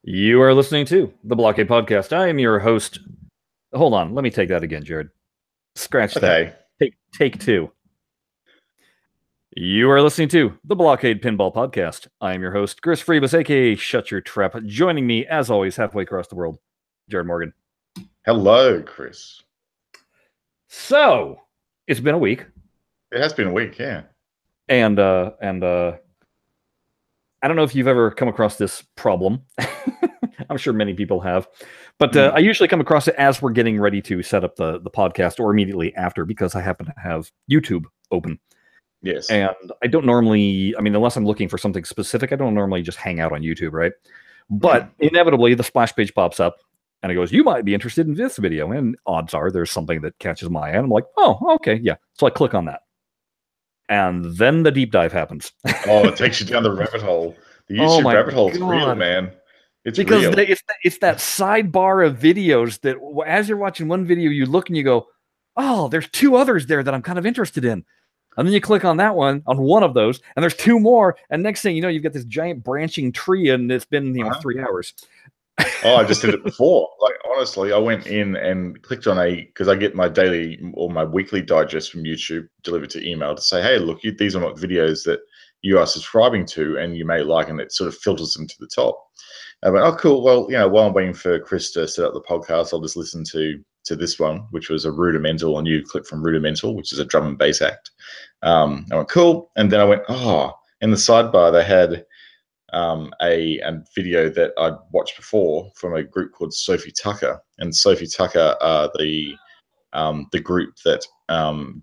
You are listening to the BlahCade Podcast. I am your host. Hold on, let me take that again, Jared. Scratch Okay. that. Take two. You are listening to the BlahCade Pinball Podcast. I am your host, Chris Freebus, aka Shut Your Trap. Joining me, as always, halfway across the world, Jared Morgan. Hello, Chris. So, it's been a week. It has been a week, yeah. And I don't know if you've ever come across this problem. I'm sure many people have. But I usually come across it as we're getting ready to set up the podcast or immediately after because I happen to have YouTube open. Yes. And I don't normally, unless I'm looking for something specific, I don't normally just hang out on YouTube, right? But inevitably, the splash page pops up and it goes, you might be interested in this video. And odds are there's something that catches my eye. And I'm like, oh, okay, yeah. So I click on that. And then the deep dive happens. Oh, it takes you down the rabbit hole. The YouTube rabbit hole is real, man. It's because real. It's that sidebar of videos that as you're watching one video, you look and you go, oh, there's two others there that I'm kind of interested in. And then you click on that one, on one of those, and there's two more. And next thing you know, you've got this giant branching tree and it's been, 3 hours. Oh, I just did it before. Like, honestly, I went in and clicked on because I get my daily or my weekly digest from YouTube delivered to email to say, hey, look, these are not videos that you are subscribing to and you may like, and it sort of filters them to the top. I went, oh, cool. Well, while I'm waiting for Chris to set up the podcast, I'll just listen to this one, which was a new clip from Rudimental, which is a drum and bass act. I went, cool. And then I went, oh, in the sidebar, they had a video that I'd watched before from a group called Sophie Tucker. And Sophie Tucker are the group that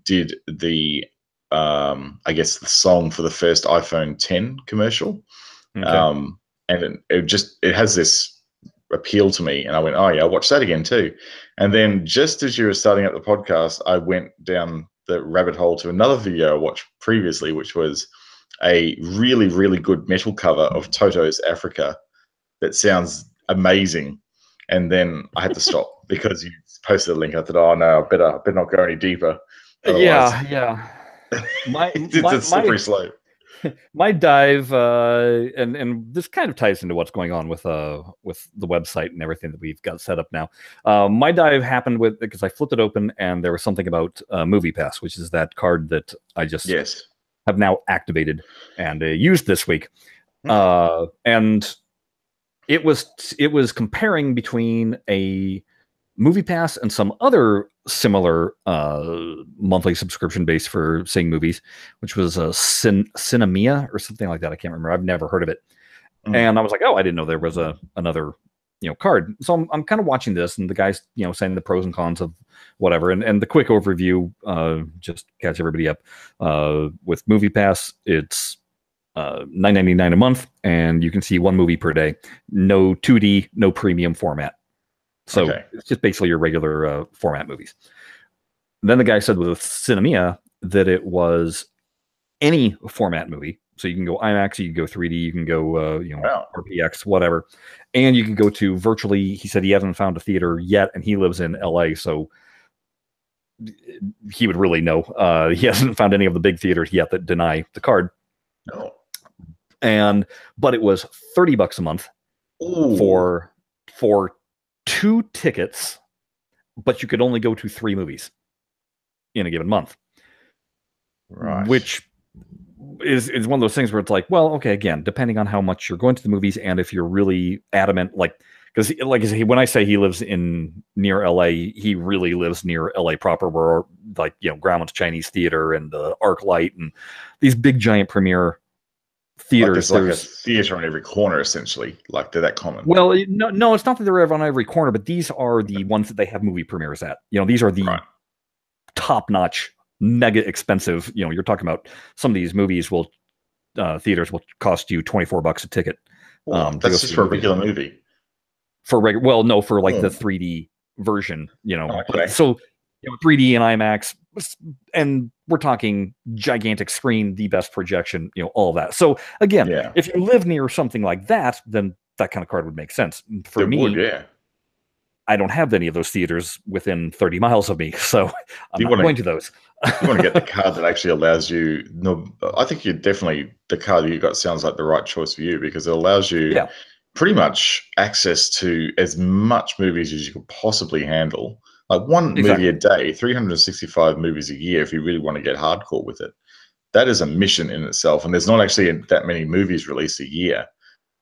did the, I guess, the song for the first iPhone 10 commercial. Okay. And it has this appeal to me. And I went, oh, yeah, I'll watch that again too. And then just as you were starting up the podcast, I went down the rabbit hole to another video I watched previously, which was a really, really good metal cover of Toto's Africa that sounds amazing. And then I had to stop because you posted a link. I thought, oh, no, I better not go any deeper. Otherwise, yeah. It's a slippery slope. My dive, and this kind of ties into what's going on with the website and everything that we've got set up now. My dive happened because I flipped it open and there was something about Movie Pass, which is that card that I just have now activated and used this week. And it was comparing between a Movie Pass and some other similar monthly subscription base for seeing movies, which was a Cinemia or something like that. I can't remember. I've never heard of it. And I was like, oh, I didn't know there was another card. So I'm kind of watching this, and the guy's saying the pros and cons of whatever. And the quick overview, just catch everybody up. With Movie Pass, it's $9.99 a month, and you can see one movie per day. No 2D, no premium format. So it's just basically your regular format movies. Then the guy said with Cinemia that it was any format movie. So you can go IMAX, you can go 3D, you can go RPX, whatever. And you can go to virtually, he said he hasn't found a theater yet, and he lives in LA, so he would really know. He hasn't found any of the big theaters yet that deny the card. No. But it was $30 a month for 2 tickets, but you could only go to 3 movies in a given month. Right. Which is one of those things where it's like, well, okay, again, depending on how much you're going to the movies and if you're really adamant, because like I say, when I say he lives near LA, he really lives near LA proper, where Grauman's Chinese Theater and the ArcLight and these big giant premiere theaters. There's a theater on every corner, essentially. Like, they're that common. Well, no, it's not that they're on every corner, but these are the ones that they have movie premieres at. These are the top-notch, mega expensive. You're talking about some of these movies theaters will cost you $24 a ticket. That's just for a regular movie. For the 3D version. Okay. So 3D and IMAX, and we're talking gigantic screen, the best projection, all that. So again, if you live near something like that, then that kind of card would make sense. For me, I don't have any of those theaters within 30 miles of me, so I'm not going to those. You want to get the card that actually allows you. No, I think the card that you got sounds like the right choice for you, because it allows you pretty much access to as much movies as you could possibly handle. Like one movie a day, 365 movies a year if you really want to get hardcore with it. That is a mission in itself, and there's not actually that many movies released a year.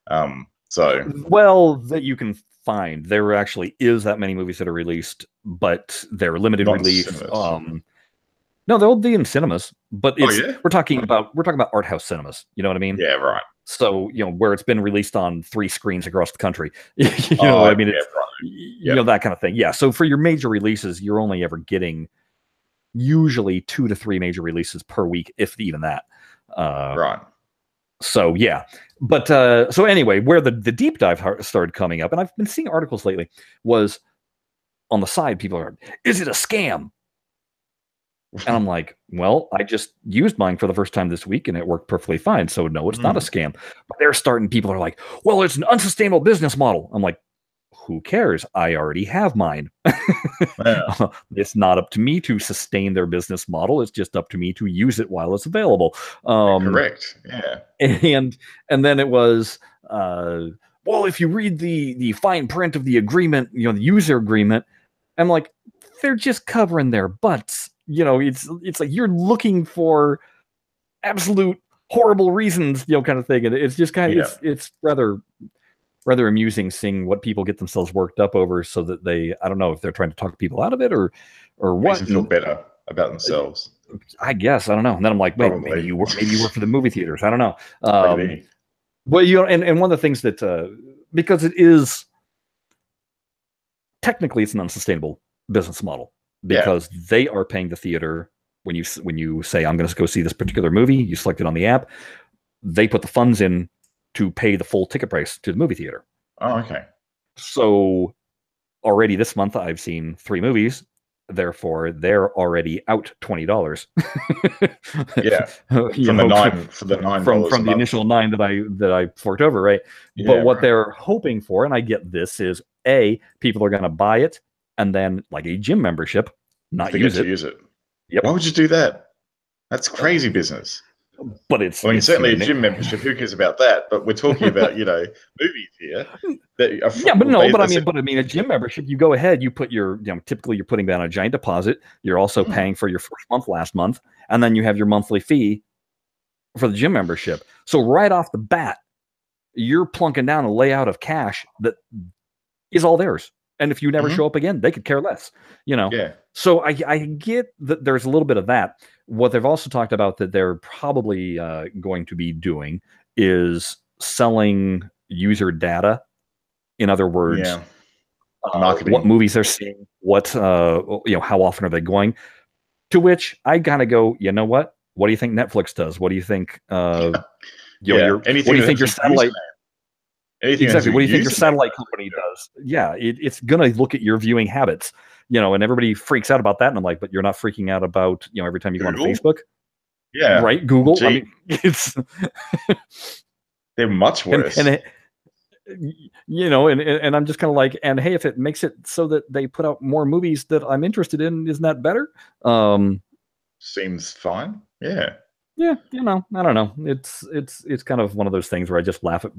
Well, that you can find. There actually is that many movies that are released, but they're limited release. No, they'll be in cinemas, but it's, we're talking about art house cinemas. You know what I mean? Yeah, right. So, you know, where it's been released on 3 screens across the country. You know what I mean? It's, you know, that kind of thing. Yeah. So for your major releases, you're only ever getting usually 2 to 3 major releases per week, if even that. Right. So, yeah. But so anyway, where the deep dive started coming up, and I've been seeing articles lately, was on the side, people are, is it a scam? And I'm like, well, I just used mine for the first time this week and it worked perfectly fine. So no, it's not a scam. But they're starting, people are like, well, it's an unsustainable business model. I'm like, who cares? I already have mine. Yeah. It's not up to me to sustain their business model. It's just up to me to use it while it's available. Correct. Yeah. And then it was, well, if you read the fine print of the agreement, you know, the user agreement, I'm like, they're just covering their butts. You know, it's like you're looking for absolute horrible reasons, you know, kind of thing. And it's just kind of, it's rather amusing seeing what people get themselves worked up over, so that they, I don't know if they're trying to talk people out of it or what. Makes them feel better about themselves. I guess, I don't know. And then I'm like, wait, maybe you work for the movie theaters. I don't know. Well, you know, and one of the things that, because it is, technically it's an unsustainable business model, because they are paying the theater when you say, I'm going to go see this particular movie, you select it on the app, they put the funds in to pay the full ticket price to the movie theater. Oh, okay. So already this month I've seen 3 movies, therefore they're already out $20. Yeah. From the initial 9 that I forked over, right? Yeah, but what they're hoping for, and I get this, is A, people are going to buy it, and then, like a gym membership, not use it. Yep. Why would you do that? That's crazy business. But it's, I mean, certainly a gym membership. Who cares about that? But we're talking about, you know, movies here. But I mean, a gym membership. You go ahead, you put your, you know, typically you're putting down a giant deposit. You're also paying for your first month last month, and then you have your monthly fee for the gym membership. So right off the bat, you're plunking down a layout of cash that is all theirs. And if you never show up again, they could care less, you know? Yeah. So I get that there's a little bit of that. What they've also talked about that they're probably going to be doing is selling user data. In other words, marketing, what movies they're seeing, what, you know, how often are they going? To which I kind of go, you know what? What do you think Netflix does? What do you think, what do you think your satellite... Exactly. What do you think your satellite company does? Yeah, it's going to look at your viewing habits, you know, and everybody freaks out about that. And I'm like, but you're not freaking out about, you know, every time you go on Facebook? Yeah. Right? Google. I mean, it's... They're much worse. And you know, and I'm just kind of like, and hey, if it makes it so that they put out more movies that I'm interested in, isn't that better? Seems fine. Yeah. Yeah, you know, I don't know. It's kind of one of those things where I just laugh at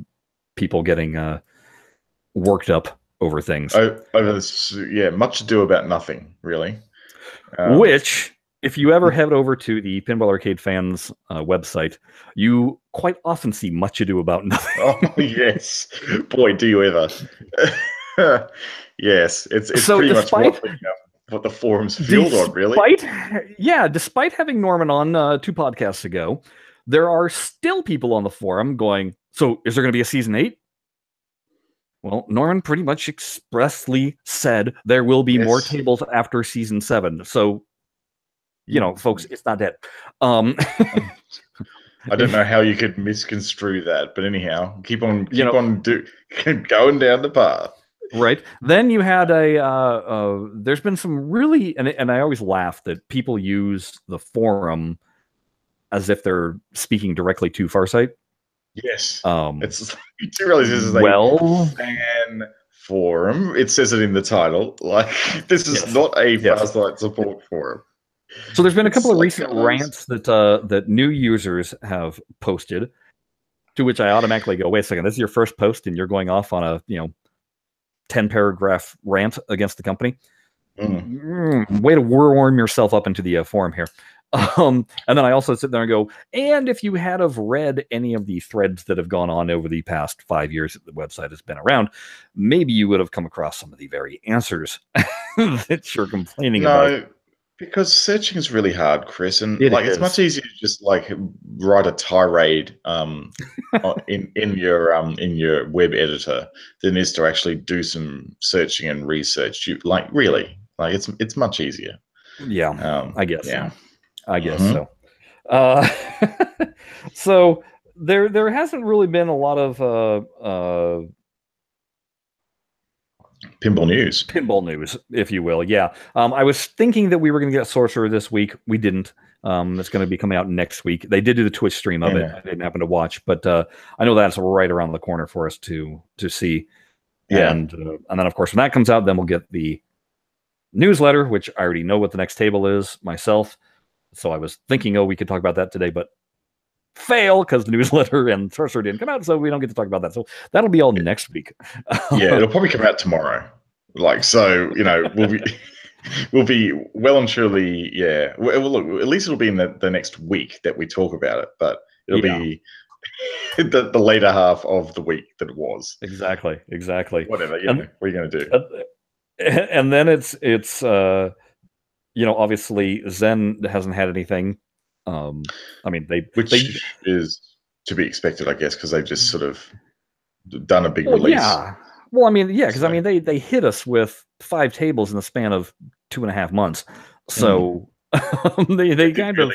people getting worked up over things. Over this, much ado about nothing, really. Which, if you ever head over to the Pinball Arcade Fans website, you quite often see much ado about nothing. Oh, yes. Boy, do you ever. Yes, it's so pretty much what the forums fueled on, really. Despite having Norman on 2 podcasts ago, there are still people on the forum going, so is there going to be a season 8? Well, Norman pretty much expressly said there will be more tables after season 7. So, you know, folks, it's not dead. I don't know how you could misconstrue that, but anyhow, keep on going down the path. Right. Then you had there's been some really, and I always laugh that people use the forum as if they're speaking directly to Farsight. Yes. It's you do realize this is a fan forum. It says it in the title. Like, this is not a Farsight support forum. So there's been a couple of recent rants that new users have posted To which I automatically go, wait a second, this is your first post and you're going off on a 10-paragraph rant against the company. Way to warm yourself up into the forum here. And then I also sit there and go, and if you had have read any of the threads that have gone on over the past 5 years that the website has been around, maybe you would have come across some of the very answers that you're complaining about. Because searching is really hard, Chris, and It's much easier to just write a tirade in your web editor than it is to actually do some searching and research. It's much easier. Yeah, I guess. Yeah. So. I guess so. So there hasn't really been a lot of pinball news. Pinball news, if you will. Yeah. I was thinking that we were going to get Sorcerer this week. We didn't. It's going to be coming out next week. They did do the Twitch stream of it. I didn't happen to watch, but I know that's right around the corner for us to see. Yeah. And then, of course, when that comes out, then we'll get the newsletter, which I already know what the next table is myself. So I was thinking, we could talk about that today, but fail because the newsletter and Sorcerer didn't come out, so we don't get to talk about that. So that'll be all next week. Yeah, it'll probably come out tomorrow. We'll be well and truly, yeah. Well, look, at least it'll be in the next week that we talk about it, but it'll be the later half of the week that it was. Exactly. Whatever, what are you going to do? And then it's obviously Zen hasn't had anything. Which is to be expected, I guess, because they've just sort of done a big release. Yeah. Well, because they hit us with 5 tables in the span of 2.5 months. So they kind of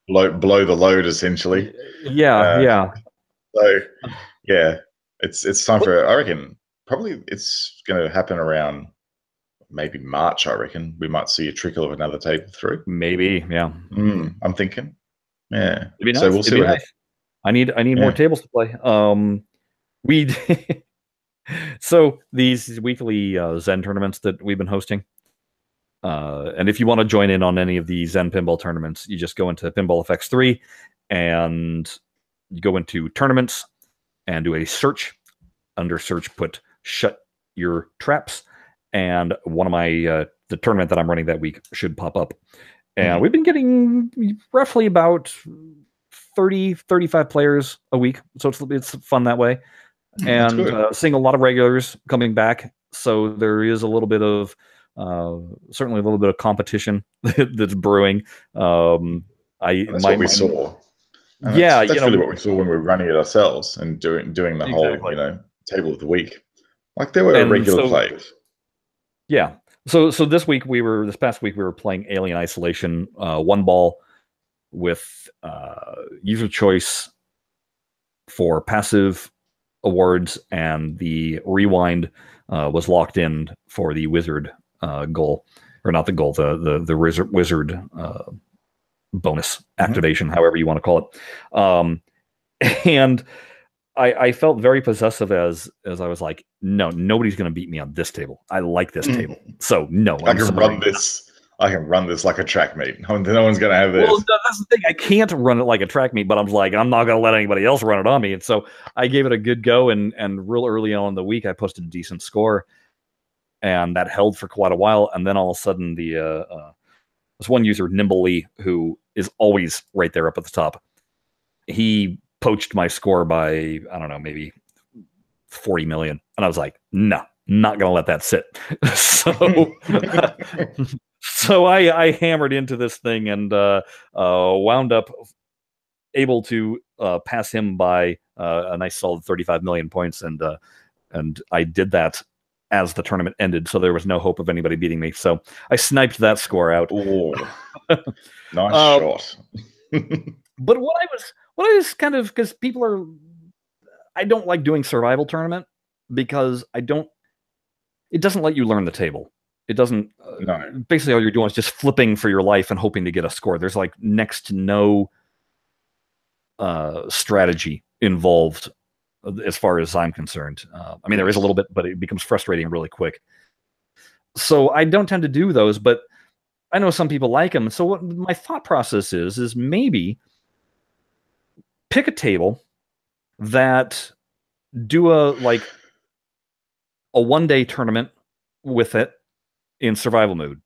blow the load, essentially. Yeah. So yeah, it's time for. I reckon probably it's going to happen around. Maybe March, I reckon. We might see a trickle of another table through. Maybe, yeah. I'm thinking. Yeah. Nice. So we'll see what happens. I need more tables to play. So these weekly Zen tournaments that we've been hosting. And if you want to join in on any of the Zen pinball tournaments, you just go into Pinball FX3 and you go into tournaments and do a search. Under search, put shut your traps. And one of my the tournament that I'm running that week should pop up. And we've been getting roughly about 35 players a week. So it's fun that way. And seeing a lot of regulars coming back. So there is a little bit of, certainly a little bit of competition that's brewing. That's what we saw. And that's really what we saw when we were running it ourselves and doing the whole, table of the week. Like there were regular players. Yeah. So this past week we were playing Alien Isolation 1 ball with user choice for passive awards, and the rewind was locked in for the wizard goal, or not the goal, the wizard bonus activation, however you want to call it. And I felt very possessive as I was like, no, nobody's going to beat me on this table. I like this table. So no, I can run this like a track meet. No one's going to have this. Well, that's the thing. I can't run it like a track meet, but I'm not going to let anybody else run it on me. And so I gave it a good go. And real early on in the week, I posted a decent score, and that held for quite a while. And then all of a sudden, this one user, Nimbly, who is always right there up at the top, he poached my score by, I don't know, maybe 40 million. And I was like, no, not going to let that sit. So I hammered into this thing and wound up able to pass him by a nice solid 35 million points. And I did that as the tournament ended. So there was no hope of anybody beating me. So I sniped that score out. Oh, nice shot. But what I was kind of, because I don't like doing survival tournament because it doesn't let you learn the table. It doesn't, basically all you're doing is just flipping for your life and hoping to get a score. There's like next to no strategy involved as far as I'm concerned. I mean, there is a little bit, but it becomes frustrating really quick. So I don't tend to do those, but I know some people like them. So what my thought process is maybe pick a table, that do a 1-day tournament with it in survival mode.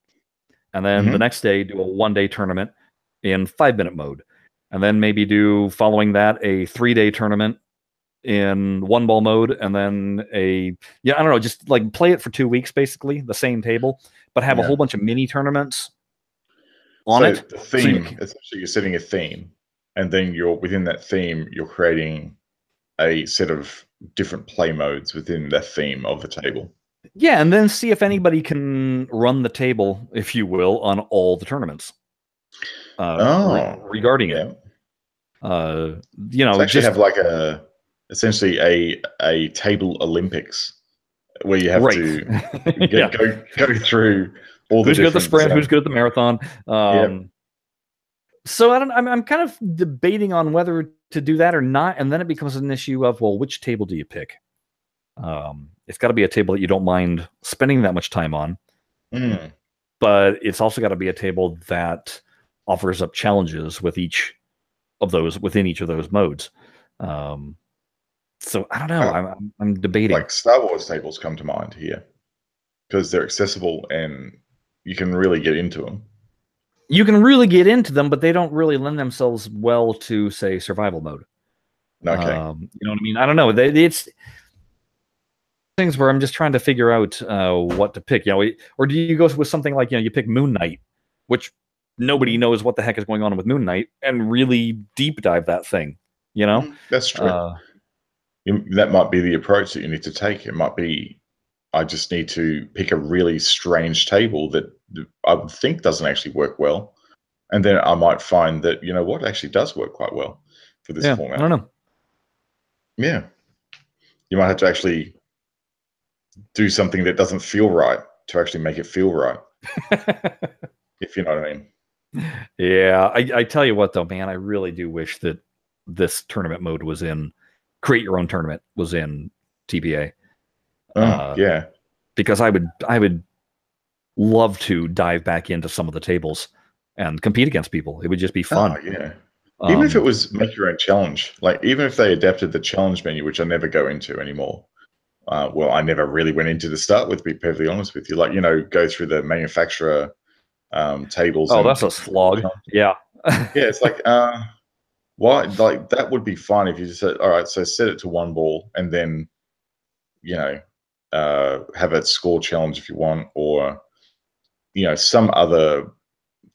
And then the next day do a 1-day tournament in 5-minute mode. And then maybe do, following that, a 3-day tournament in 1-ball mode, and then I don't know, just like play it for 2 weeks, basically, the same table, but have a whole bunch of mini tournaments on it. The theme, essentially you're setting a theme, and then you're within that theme, you're creating a set of different play modes within the theme of the table. Yeah, and then see if anybody can run the table, if you will, on all the tournaments. Regarding it. Actually have like essentially a table Olympics where you have to go through all who's good at the sprint, who's good at the marathon. So I'm kind of debating on whether to do that or not, and then it becomes an issue of, well, which table do you pick? It's got to be a table that you don't mind spending that much time on, but it's also got to be a table that offers up challenges with each of those within each of those modes. So I don't know. I'm debating. Like Star Wars tables come to mind here because they're accessible and you can really get into them. You can really get into them, but they don't really lend themselves well to, say, survival mode. Okay. You know what I mean? I don't know. It's things where I'm just trying to figure out what to pick. Or do you go with something like, you pick Moon Knight, which nobody knows what the heck is going on with Moon Knight, and really deep dive that thing. That's true. That might be the approach that you need to take. It might be, I just need to pick a really strange table that I would think doesn't actually work well. And then I might find that, what actually does work quite well for this format. I don't know. Yeah. You might have to actually do something that doesn't feel right to actually make it feel right. If you know what I mean. Yeah. I tell you what, though, man, I really do wish that this tournament mode was in Create Your Own Tournament was in TPA. Yeah, because I would love to dive back into some of the tables and compete against people. It would just be fun. Yeah. Even if it was make your own challenge, like even if they adapted the challenge menu, which I never go into anymore. Well, I never really went into to start with, to be perfectly honest with you. Like, go through the manufacturer tables. Oh, that's a slog. Yeah. Yeah, it's like, why? Like, that would be fine if you just said, all right, so set it to 1 ball and then, have a score challenge if you want, or, some other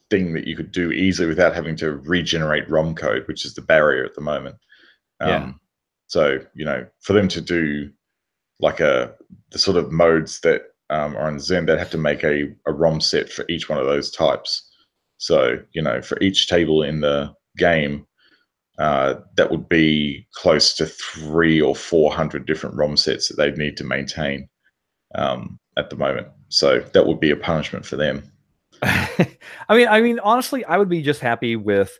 thing that you could do easily without having to regenerate ROM code, which is the barrier at the moment. So, for them to do like the sort of modes that are on Zen, they'd have to make a ROM set for each one of those types. So, for each table in the game, that would be close to 300 or 400 different ROM sets that they'd need to maintain at the moment. So that would be a punishment for them. I mean, honestly, I would be just happy with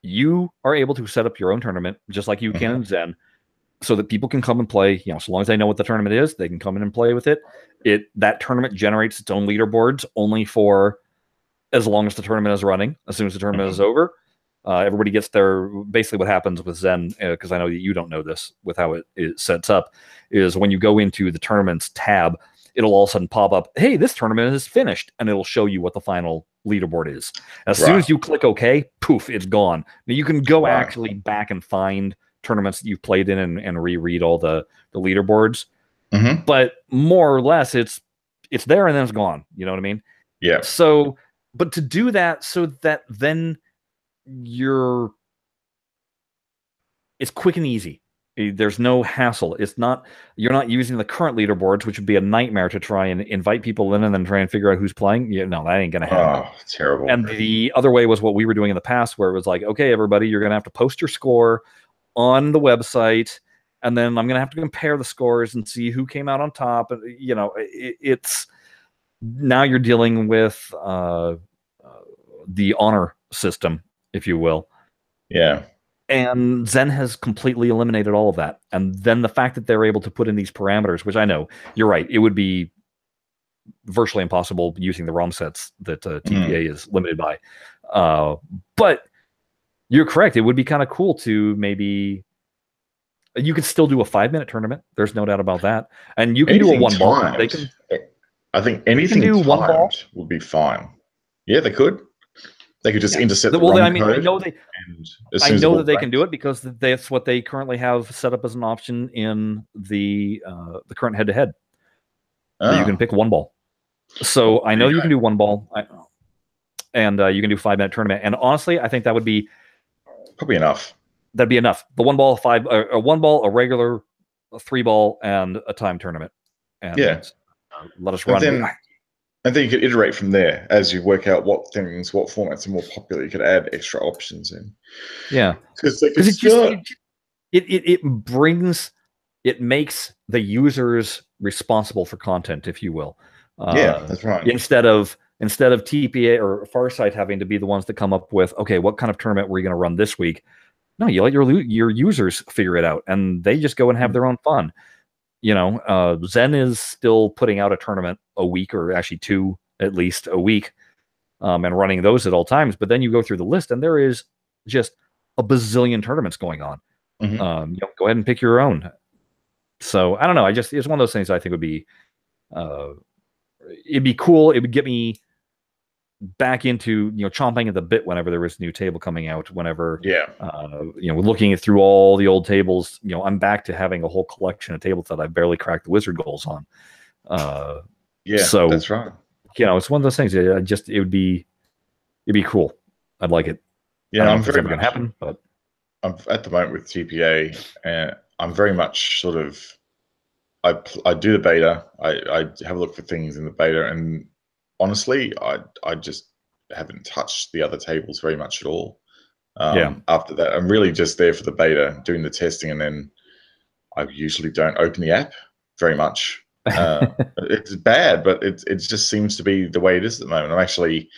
you are able to set up your own tournament just like you can in Zen, so that people can come and play. So long as they know what the tournament is, they can come in and play with it. That tournament generates its own leaderboards only for as long as the tournament is running. As soon as the tournament is over, everybody gets their, basically what happens with Zen, because I know that you don't know this with how it sets up, is when you go into the tournaments tab, it'll all of a sudden pop up, hey, this tournament is finished, and it'll show you what the final leaderboard is. As soon as you click OK, poof, it's gone. Now you can go actually back and find tournaments that you've played in and reread all the leaderboards. But more or less, it's there and then it's gone. You know what I mean? Yeah. So, but to do that so that then it's quick and easy. There's no hassle. You're not using the current leaderboards, which would be a nightmare to try and invite people in and then try and figure out who's playing. No, that ain't going to happen. Oh, terrible. And the other way was what we were doing in the past, where it was like, okay, everybody, you're going to have to post your score on the website, and then I'm going to have to compare the scores and see who came out on top. And, it's now you're dealing with the honor system, if you will. Yeah. And Zen has completely eliminated all of that. And then the fact that they're able to put in these parameters, which I know, you're right, it would be virtually impossible using the ROM sets that TPA is limited by. But you're correct. It would be kind of cool to maybe You could still do a 5-minute tournament. There's no doubt about that. And you can do a Anything one ball. timed. They can. I think They can anything do one ball. timed would be fine. Yeah, they could. They could just intercept the Well, wrong I mean, code. I know they. And as I soon as know the that they ball can do it because that's what they currently have set up as an option in the current head-to-head. That you can pick one ball. So I know you can do one ball, and you can do 5-minute tournament. And honestly, I think that would be probably enough. That'd be enough. The one ball, a one ball, a regular, a 3-ball, and a time tournament. And let us run. And then you could iterate from there as you work out what formats are more popular. You could add extra options in. Yeah, because it makes the users responsible for content, if you will. Yeah, that's right. Instead of TPA or Farsight having to be the ones that come up with, okay, what kind of tournament were you going to run this week? No, you let your users figure it out, and they just go and have their own fun. Zen is still putting out a tournament a week, or actually 2 at least a week, and running those at all times. But then you go through the list, and there is just a bazillion tournaments going on. Go ahead and pick your own. So I don't know. It's one of those things I think would be, it'd be cool. It would get me back into chomping at the bit whenever there was a new table coming out. Whenever looking through all the old tables, I'm back to having a whole collection of tables that I barely cracked the wizard goals on. So that's right. It's one of those things. It'd be cool. I'd like it. Yeah, I'm very much going to happen, but I'm at the moment with TPA, and I'm very much sort of I do the beta. I have a look for things in the beta, and honestly, I just haven't touched the other tables very much at all. After that, I'm really just there for the beta, doing the testing, and then I usually don't open the app very much. It's bad, but it just seems to be the way it is at the moment. I'm actually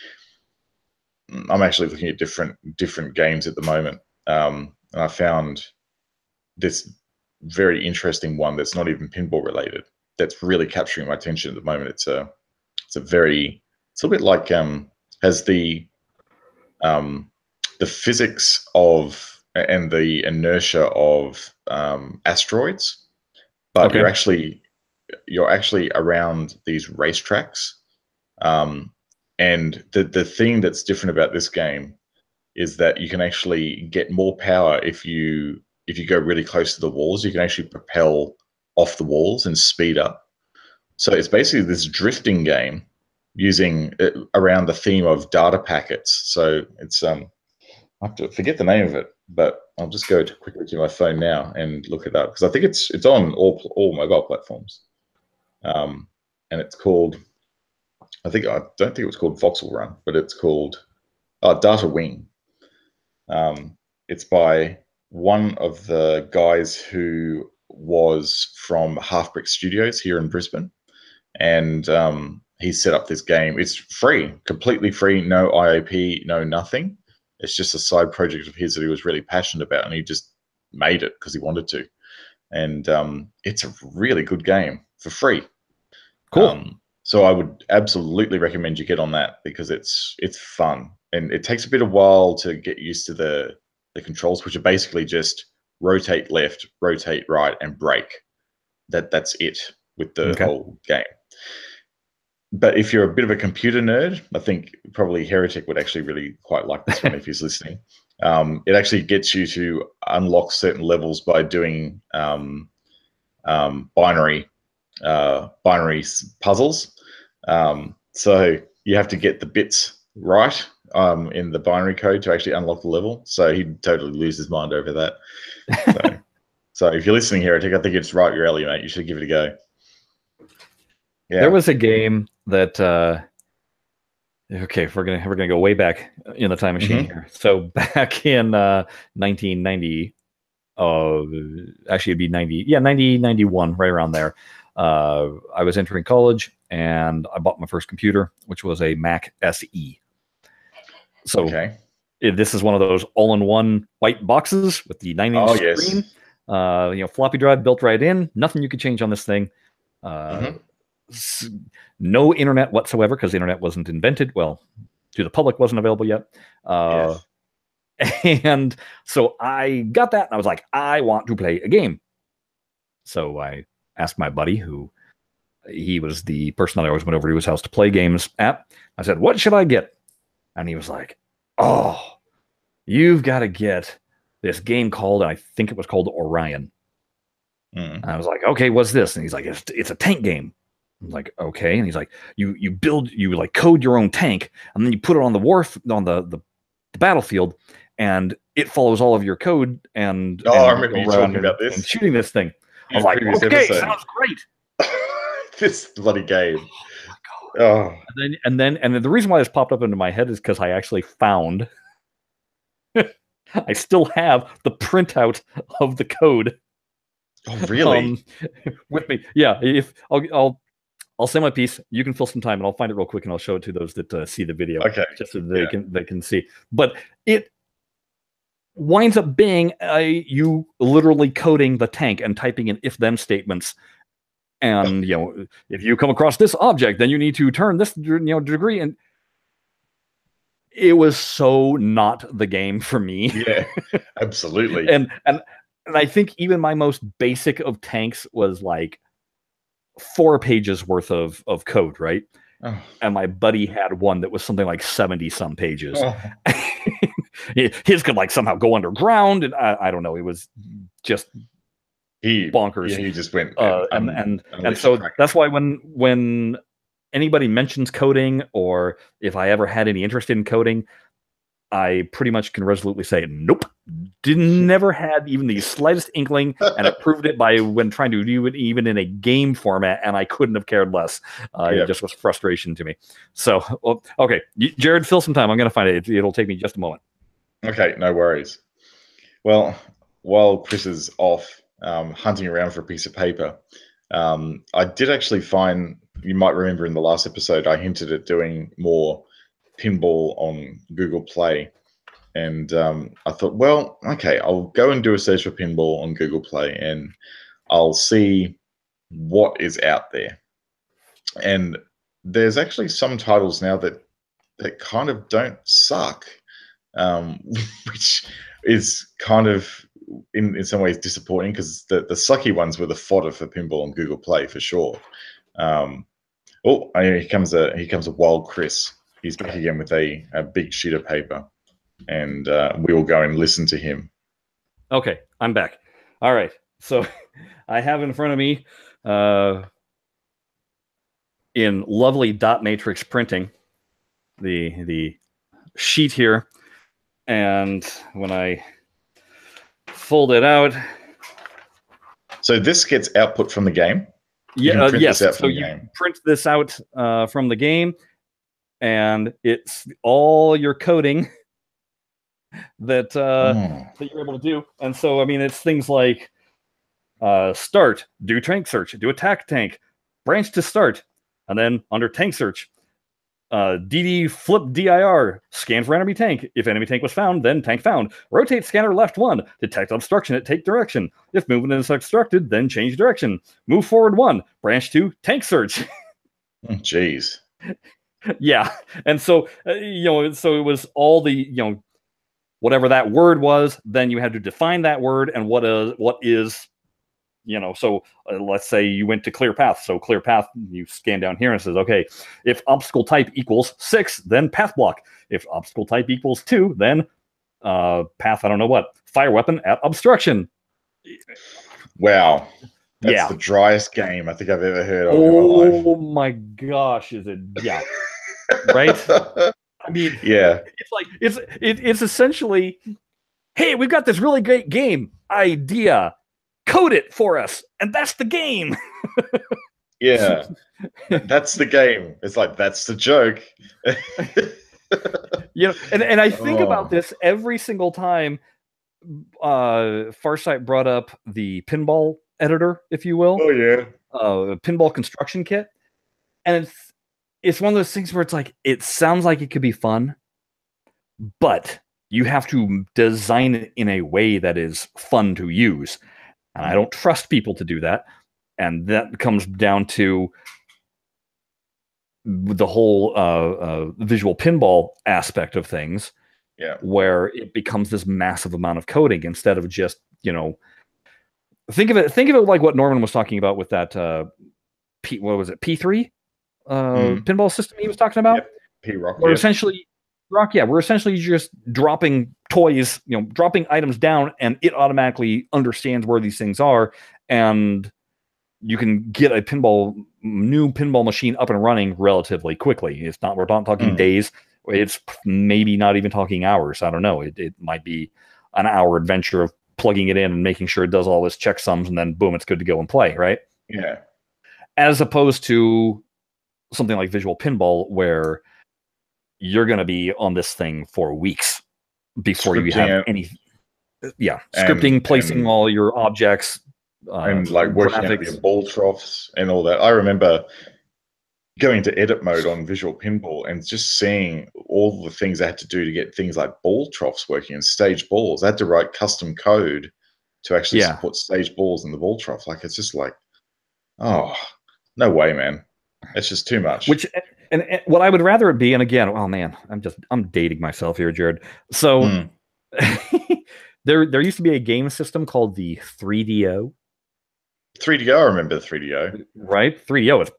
looking at different games at the moment, and I found this very interesting one that's not even pinball related. That's really capturing my attention at the moment. It's a little bit like has the physics of and the inertia of asteroids, but you're actually around these racetracks. And the thing that's different about this game is that you can actually get more power if you go really close to the walls. You can actually propel off the walls and speed up. So it's basically this drifting game using around the theme of data packets. So it's I have to forget the name of it, but I'll just go quickly to my phone now and look it up, because I think it's on all mobile platforms. And it's called, I don't think it was called Voxel Run, but it's called Data Wing. It's by one of the guys who was from Half Brick Studios here in Brisbane, and he set up this game. It's free, completely free, no IAP, no nothing. It's just a side project of his that he was really passionate about, and he just made it because he wanted to. And it's a really good game for free. Cool. So I would absolutely recommend you get on that, because it's fun, and it takes a bit of while to get used to the controls, which are basically just rotate left, rotate right, and brake. That's it with the whole game. But if you're a bit of a computer nerd, I think probably Heretic would actually really quite like this one if he's listening. It actually gets you to unlock certain levels by doing binary puzzles. So you have to get the bits right in the binary code to actually unlock the level. So he'd totally lose his mind over that. So if you're listening, Heretic, I think it's right your alley, mate. You should give it a go. Yeah. There was a game that we're gonna go way back in the time machine here. So back in 1990, actually it'd be 91, right around there. I was entering college, and I bought my first computer, which was a Mac SE. So this is one of those all-in-one white boxes with the 9-inch screen. Floppy drive built right in. Nothing you could change on this thing. No internet whatsoever, because the internet wasn't invented. Well, to the public, wasn't available yet. And so I got that, and I was like, I want to play a game. So I asked my buddy, who he was the person that I always went over to his house to play games at. I said, what should I get? And he was like, oh, you've got to get this game called, and I think it was called Orion. And I was like, okay, what's this? And he's like, it's a tank game. I'm like, okay. And he's like, you like code your own tank, and then you put it on the battlefield, and it follows all of your code. And I remember you talking about this and shooting this thing. I was like, okay, sounds great. This bloody game. Oh. And then the reason why this popped up into my head is because I actually found I still have the printout of the code. Oh, really? With me. Yeah. If I'll send my piece. You can fill some time, and I'll find it real quick, and I'll show it to those that see the video. Okay. Just so they can see. But it winds up being you literally coding the tank and typing in if-then statements. And if you come across this object, then you need to turn this degree. And it was so not the game for me. Yeah, absolutely. and I think even my most basic of tanks was like 4 pages worth of code, right? Oh. And my buddy had one that was something like 70 some pages. Oh. His could like somehow go underground, and I don't know. It was just bonkers. Yeah, he just went and so that's why when anybody mentions coding, or if I ever had any interest in coding, I pretty much can resolutely say nope. Never had even the slightest inkling, and I proved it by when trying to do it even in a game format, and I couldn't have cared less. It just was frustration to me. So okay, Jared, fill some time. I'm going to find it. It'll take me just a moment. Okay, no worries. Well, while Chris is off hunting around for a piece of paper, I did actually find, you might remember in the last episode, I hinted at doing more pinball on Google Play. And I thought, well, okay, I'll go and do a search for pinball on Google Play, and I'll see what is out there. And there's actually some titles now that kind of don't suck, which is kind of in some ways disappointing, because the sucky ones were the fodder for pinball on Google Play for sure. Here comes a wild Chris. He's back again with a big sheet of paper, and we will go and listen to him. Okay, I'm back. All right, so I have in front of me in lovely dot matrix printing the sheet here, and when I fold it out, so this gets output from the game. Yeah, yes. So you print this out from the game, and it's all your coding that you're able to do. And so, I mean, it's things like start, do tank search, do attack tank, branch to start, and then under tank search, DD flip DIR, scan for enemy tank. If enemy tank was found, then tank found. Rotate scanner left 1, detect obstruction at take direction. If movement is obstructed, then change direction. Move forward 1, branch 2, tank search. Jeez. Yeah, and so so it was all the whatever that word was. Then you had to define that word and what is. So let's say you went to clear path. So clear path, you scan down here and it says, okay, if obstacle type equals 6, then path block. If obstacle type equals 2, then path, I don't know what, fire weapon at obstruction. Wow. That's the driest game I think I've ever heard of in my life. Oh my gosh, is it? Yeah. Right? I mean, yeah. It's like, it's essentially, hey, we've got this really great game idea. Code it for us, and that's the game. Yeah, that's the game. It's like, that's the joke. And I think about this every single time Farsight brought up the pinball editor, if you will. Oh yeah. Pinball construction kit. And it's one of those things where it's like, it sounds like it could be fun, but you have to design it in a way that is fun to use. And I don't trust people to do that. And that comes down to the whole visual pinball aspect of things. Yeah. Where it becomes this massive amount of coding instead of just, Think of it like what Norman was talking about with that what was it, P3 pinball system he was talking about. Yep. P-Rock. We're essentially we're essentially just dropping toys, dropping items down, and it automatically understands where these things are, and you can get a new pinball machine up and running relatively quickly. We're not talking days. It's maybe not even talking hours. I don't know. It might be an hour adventure of plugging it in and making sure it does all this checksums, and then boom, it's good to go and play, right? Yeah. As opposed to something like Visual Pinball, where you're going to be on this thing for weeks before you have any. Yeah, scripting, placing all your objects, and like working out your ball troughs and all that. I remember going to edit mode on Visual Pinball and just seeing all the things I had to do to get things like ball troughs working and stage balls. I had to write custom code to actually support stage balls in the ball trough. Like, it's just like, oh, no way, man. It's just too much. And what I would rather it be, and again, oh man, I'm dating myself here, Jared. So there used to be a game system called the 3DO. 3DO, I remember the 3DO. Right? 3DO is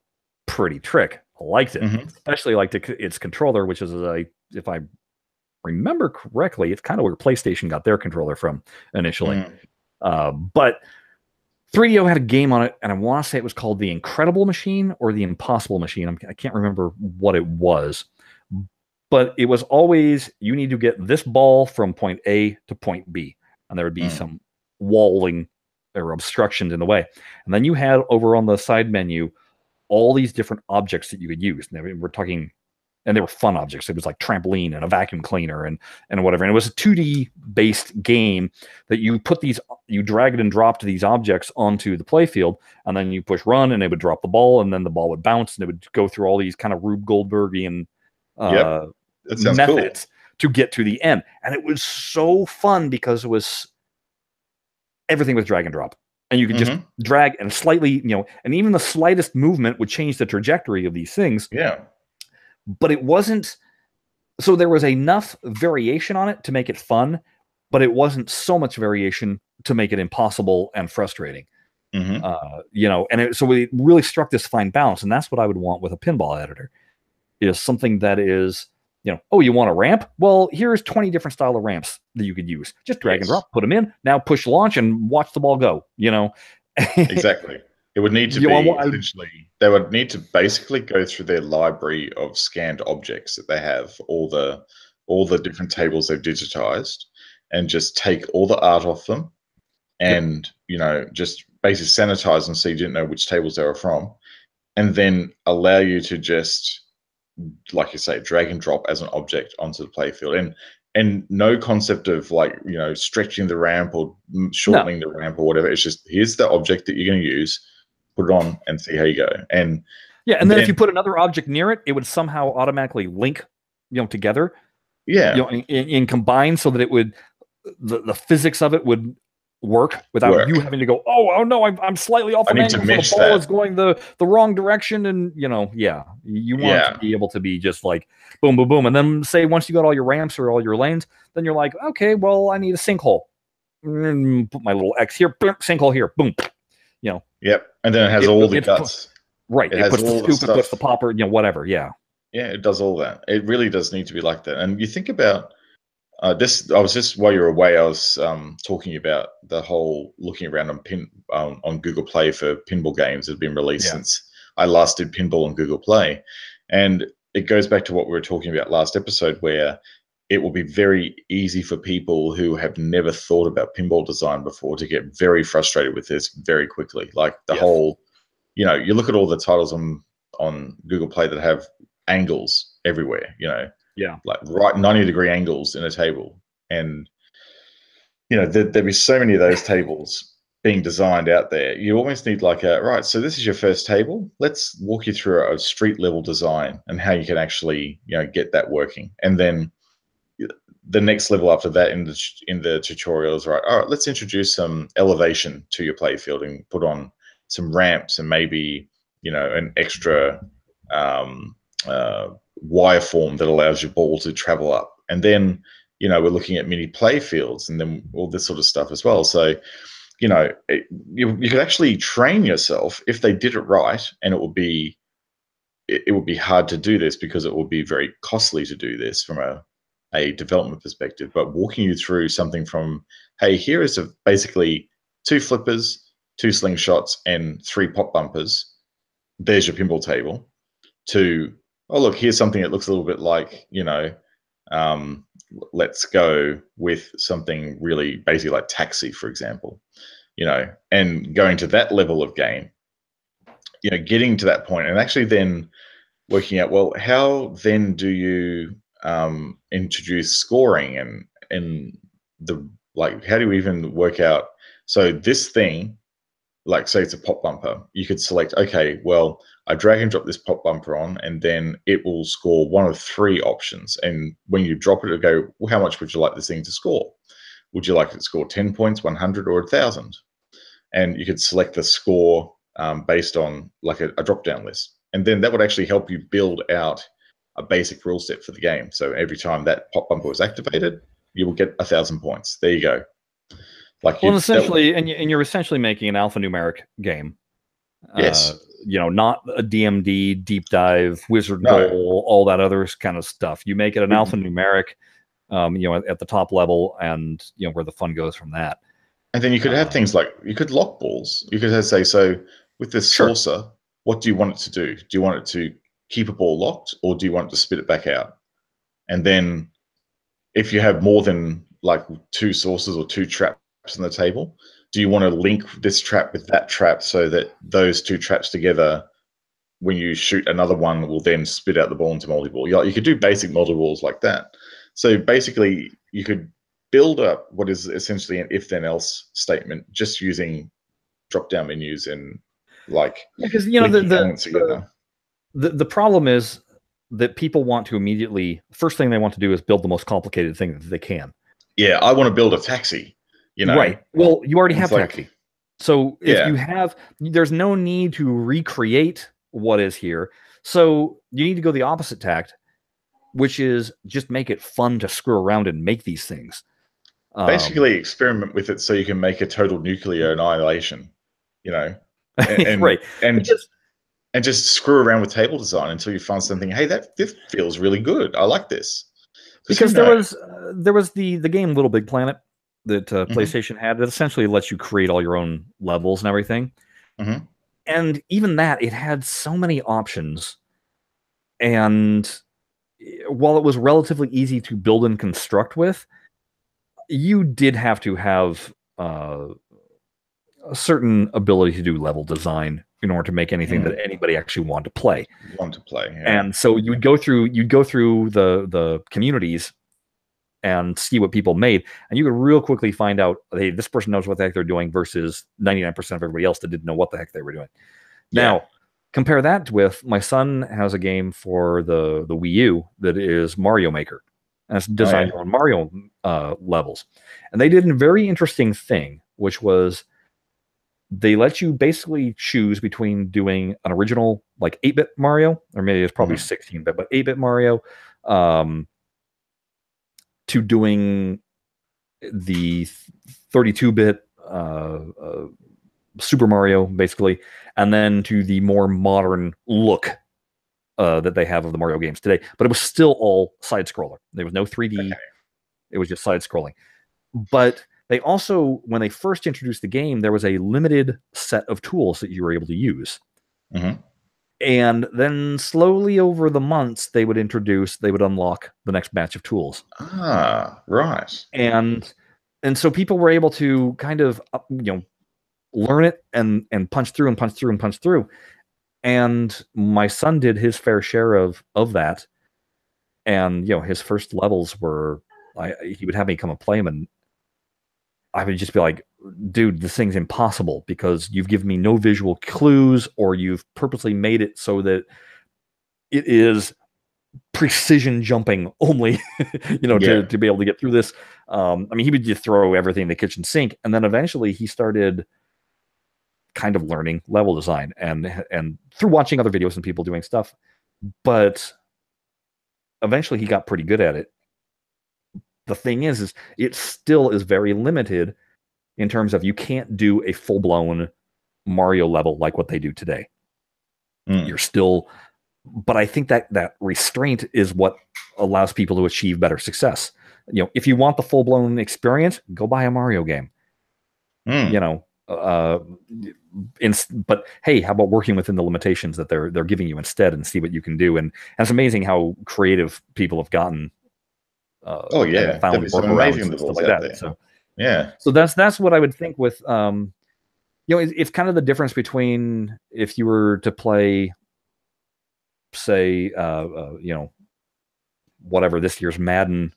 pretty trick. I liked it. Especially liked its controller, which is, if I remember correctly, it's kind of where PlayStation got their controller from initially. But 3DO had a game on it, and I want to say it was called The Incredible Machine or The Impossible Machine. I can't remember what it was. But it was always, you need to get this ball from point A to point B. And there would be some walling or obstructions in the way. And then you had over on the side menu all these different objects that you could use. And we're talking, and they were fun objects. It was like trampoline and a vacuum cleaner and whatever. And it was a 2D based game that you drag and dropped these objects onto the playfield, and then you push run and it would drop the ball, and then the ball would bounce, and it would go through all these kind of Rube Goldbergian methods to get to the end. And it was so fun because everything was drag and drop. And you could just drag and slightly, and even the slightest movement would change the trajectory of these things. Yeah. But it wasn't, so there was enough variation on it to make it fun, but it wasn't so much variation to make it impossible and frustrating. And so it really struck this fine balance. And that's what I would want with a pinball editor, is something that is, oh, you want a ramp? Well, here's 20 different style of ramps that you could use. Just drag and drop, put them in. Now push launch and watch the ball go, Exactly. It would need to be essentially, they would need to basically go through their library of scanned objects that they have, all the different tables they've digitized, and just take all the art off them and, just basically sanitize them so you didn't know which tables they were from, and then allow you to just, like you say, drag and drop as an object onto the playfield, and no concept of stretching the ramp or shortening the ramp or whatever. It's just, here's the object that you're going to use, put it on and see how you go. And then if you put another object near it, it would somehow automatically link, together. Yeah. In combine, so that it would, the physics of it would work without you having to go, oh no, I'm slightly off the angle, so the ball is going the wrong direction, and you want it to be able to be just like boom, boom, boom, and then say once you got all your ramps or all your lanes, then you're like, okay, well, I need a sinkhole. Put my little X here, sinkhole here, boom. Yep, and then it has all the guts. Right, it puts the scoop, it puts the popper, whatever. Yeah, it does all that. It really does need to be like that. And you think about. This, I was just, while you were away, I was talking about the whole looking around on Google Play for pinball games that have been released since I last did pinball on Google Play. And it goes back to what we were talking about last episode, where it will be very easy for people who have never thought about pinball design before to get very frustrated with this very quickly. Like the whole, you look at all the titles on Google Play that have angles everywhere, like right 90-degree angles in a table. And, there'd be so many of those tables being designed out there. You almost need right, so this is your first table. Let's walk you through a street level design and how you can actually, get that working. And then the next level after that in the tutorial is, right, all right, let's introduce some elevation to your playfield and put on some ramps and maybe, an extra wire form that allows your ball to travel up. And then, we're looking at mini play fields and then all this sort of stuff as well. So you know, you could actually train yourself if they did it right, and it would be hard to do this because it would be very costly to do this from a development perspective. But walking you through something from, hey, here is basically 2 flippers, 2 slingshots, and 3 pop bumpers. There's your pinball table. To, oh, look, here's something that looks a little bit like, you know, let's go with something really basic like Taxi, for example, you know, and going to that level of game, you know, getting to that point and actually then working out, well, how then do you introduce scoring and the, like, how do you even work out? So this thing, like say it's a pop bumper, you could select, okay, well, I drag and drop this pop bumper on, and then it will score one of 3 options. And when you drop it, it'll go, well, how much would you like this thing to score? Would you like it to score 10 points, 100, or 1,000? And you could select the score based on like a drop-down list. And then that would actually help you build out a basic rule set for the game. So every time that pop bumper was activated, you will get 1,000 points. There you go. Like, well, essentially, and you're essentially making an alphanumeric game. Yes. You know, not a DMD, deep dive, wizard goal, all that other kind of stuff. You make it an alphanumeric, you know, at the top level, and you know where the fun goes from that. And then you could have things like, you could lock balls. You could say, so with this saucer, what do you want it to do? Do you want it to keep a ball locked, or do you want it to spit it back out? And then if you have more than like 2 saucers or 2 traps on the table, do you want to link this trap with that trap so that those 2 traps together, when you shoot another one, will then spit out the ball into multi-ball? You could do basic multi-balls like that. So basically, you could build up what is essentially an if-then-else statement just using drop-down menus and like, because you know the problem is that people want to immediately, first thing they want to do is build the most complicated thing that they can. Yeah, I want to build a Taxi. You know, right. Well, you already have Taxi. So if you have, there's no need to recreate what is here. So you need to go the opposite tact, which is just make it fun to screw around and make these things. Basically experiment with it so you can make a total nuclear annihilation, you know, and right. And just screw around with table design until you find something, hey, this feels really good. I like this. Because there was the game Little Big Planet that PlayStation had that essentially lets you create all your own levels and everything. And even that, it had so many options. And while it was relatively easy to build and construct with, you did have to have a certain ability to do level design in order to make anything that anybody actually wanted to play. And so you'd go through the communities and see what people made, and you could real quickly find out, hey, this person knows what the heck they're doing versus 99% of everybody else that didn't know what the heck they were doing. Now, compare that with, my son has a game for the Wii U that is Mario Maker, and it's designed your own Mario levels. And they did a very interesting thing, which was they let you basically choose between doing an original, like 8-bit Mario, or maybe it's probably 16-bit, but 8-bit Mario, to doing the 32-bit Super Mario, basically, and then to the more modern look that they have of the Mario games today. But it was still all side-scroller. There was no 3D. It was just side-scrolling. But they also, when they first introduced the game, there was a limited set of tools that you were able to use. And then slowly over the months, they would unlock the next batch of tools. Right. And so people were able to kind of, learn it and punch through and punch through and punch through. And my son did his fair share of that. And, his first levels were, he would have me come and play them, and I would just be like, dude, this thing's impossible because you've given me no visual clues, or you've purposely made it so that it is precision jumping only, to be able to get through this. He would just throw everything in the kitchen sink. And then eventually he started kind of learning level design and through watching other videos and people doing stuff. But eventually he got pretty good at it. The thing is it still is very limited in terms of you can't do a full-blown Mario level like what they do today. You're still, but I think that restraint is what allows people to achieve better success. If you want the full-blown experience, go buy a Mario game. But hey, how about working within the limitations that they're giving you instead, and see what you can do? And it's amazing how creative people have gotten. Oh yeah, found some amazing and stuff levels like out that. there. So yeah, so that's what I would think with it's kind of the difference between if you were to play, say, whatever this year's Madden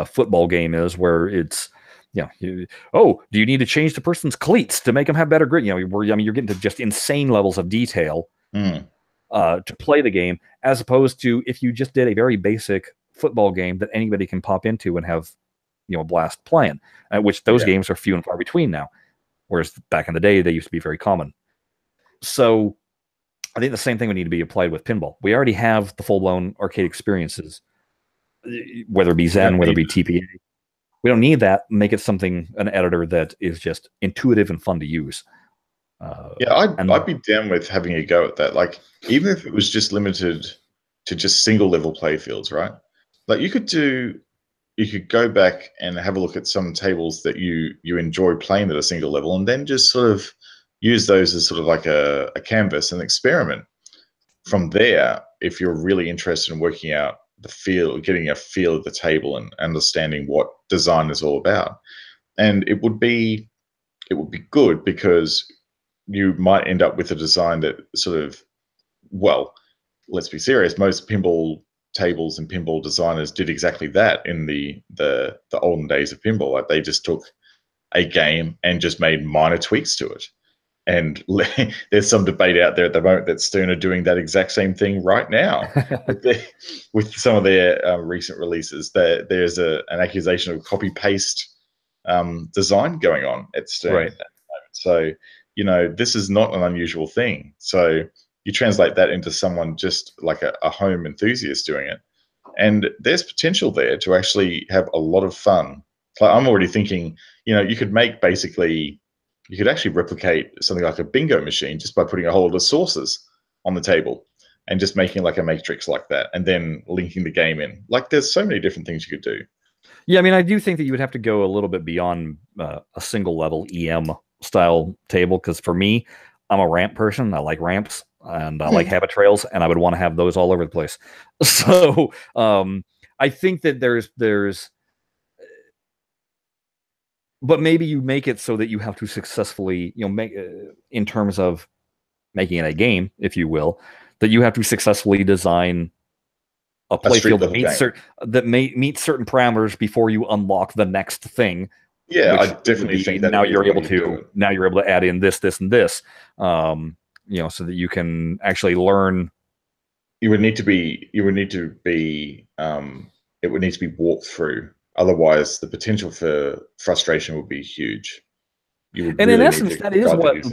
football game is, where it's, do you need to change the person's cleats to make them have better grip? You're getting to just insane levels of detail to play the game, as opposed to if you just did a very basic football game that anybody can pop into and have, a blast playing, which those games are few and far between now. Whereas back in the day, they used to be very common. So I think the same thing would need to be applied with pinball. We already have the full-blown arcade experiences, whether it be Zen, whether it be TPA. We don't need that. Make it an editor that is just intuitive and fun to use. I'd be down with having a go at that. Like, even if it was just limited to just single level playfields, right? Like, you could go back and have a look at some tables that you enjoy playing at a single level, and then just sort of use those as sort of like a canvas and experiment. From there, if you're really interested in working out the feel, getting a feel of the table and understanding what design is all about. And it would be good, because you might end up with a design that sort of, well, let's be serious, most pinball tables and pinball designers did exactly that in the olden days of pinball. Like, they just took a game and just made minor tweaks to it. And there's some debate out there at the moment that Stern are doing that exact same thing right now with some of their recent releases. There's an accusation of copy paste design going on at Stern. Right. At the moment. So, this is not an unusual thing. So you translate that into someone just like a home enthusiast doing it, and there's potential there to actually have a lot of fun. Like, I'm already thinking, you could make basically. You could actually replicate something like a bingo machine just by putting a whole lot of sources on the table and just making like a matrix like that, and then linking the game in. Like, there's so many different things you could do. Yeah, I mean, I do think that you would have to go a little bit beyond a single level EM style table, because for me, I'm a ramp person. I like ramps and I like habit trails, and I would want to have those all over the place. So I think that there's but maybe you make it so that you have to successfully, make in terms of making it a game, if you will, that you have to successfully design a playfield that meets certain parameters before you unlock the next thing. Yeah, I definitely think that now you're able to add in this, and this, so that you can actually learn. It would need to be walked through. Otherwise, the potential for frustration would be huge. And in essence, that is what